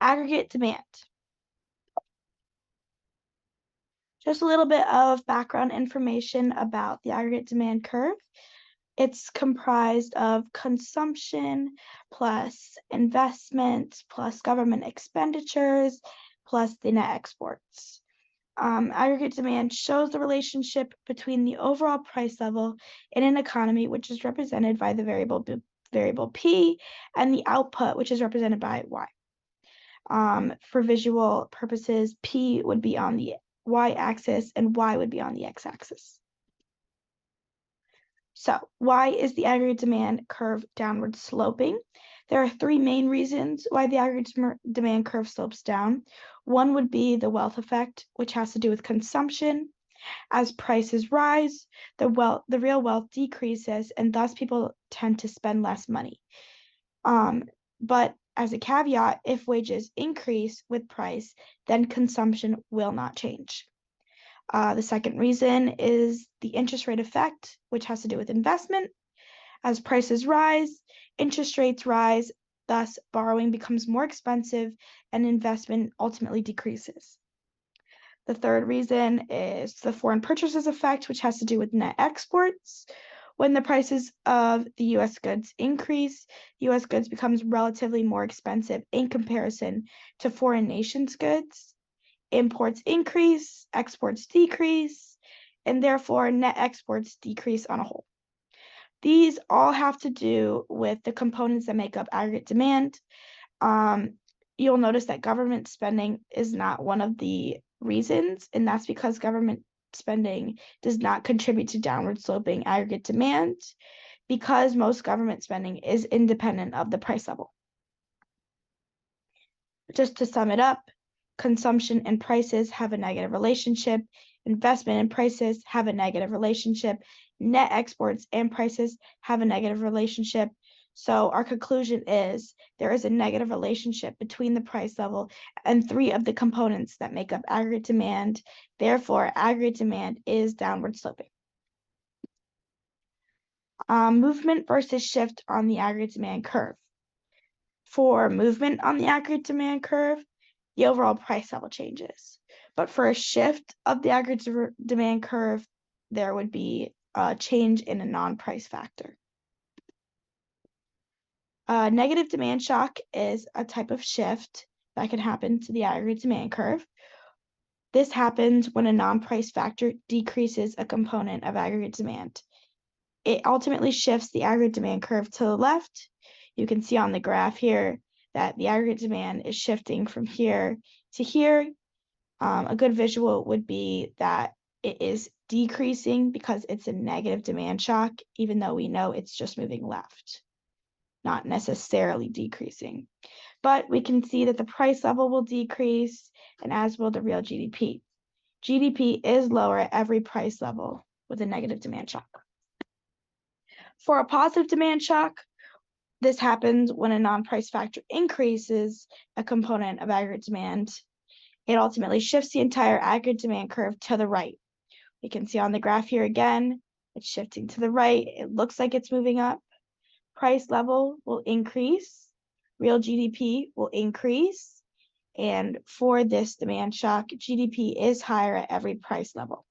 Aggregate demand. Just a little bit of background information about the aggregate demand curve. It's comprised of consumption plus investment plus government expenditures plus the net exports. Aggregate demand shows the relationship between the overall price level in an economy, which is represented by the variable P, and the output, which is represented by Y. For visual purposes, P would be on the Y-axis and Y would be on the X-axis. So why is the aggregate demand curve downward sloping? There are three main reasons why the aggregate demand curve slopes down. One would be the wealth effect, which has to do with consumption. As prices rise, the real wealth decreases, and thus people tend to spend less money. But as a caveat, if wages increase with price, then consumption will not change. The second reason is the interest rate effect, which has to do with investment. As prices rise, interest rates rise, thus borrowing becomes more expensive and investment ultimately decreases. The third reason is the foreign purchases effect, which has to do with net exports. When the prices of the U.S. goods increase, U.S. goods becomes relatively more expensive in comparison to foreign nations' goods. Imports increase, exports decrease, and therefore net exports decrease on a whole. These all have to do with the components that make up aggregate demand. You'll notice that government spending is not one of the reasons, and that's because government spending does not contribute to downward sloping aggregate demand, because most government spending is independent of the price level. Just to sum it up, consumption and prices have a negative relationship. Investment and prices have a negative relationship. Net exports and prices have a negative relationship. So our conclusion is there is a negative relationship between the price level and three of the components that make up aggregate demand. Therefore, aggregate demand is downward sloping. Movement versus shift on the aggregate demand curve. For movement on the aggregate demand curve, the overall price level changes. But for a shift of the aggregate demand curve, there would be a change in a non-price factor. Negative demand shock is a type of shift that can happen to the aggregate demand curve. This happens when a non-price factor decreases a component of aggregate demand. It ultimately shifts the aggregate demand curve to the left. You can see on the graph here that the aggregate demand is shifting from here to here. A good visual would be that it is decreasing because it's a negative demand shock, even though we know it's just moving left, not necessarily decreasing. But we can see that the price level will decrease, and as will the real GDP. GDP is lower at every price level with a negative demand shock. For a positive demand shock, this happens when a non-price factor increases a component of aggregate demand. It ultimately shifts the entire aggregate demand curve to the right. We can see on the graph here again, it's shifting to the right. It looks like it's moving up. Price level will increase. Real GDP will increase. And for this demand shock, GDP is higher at every price level.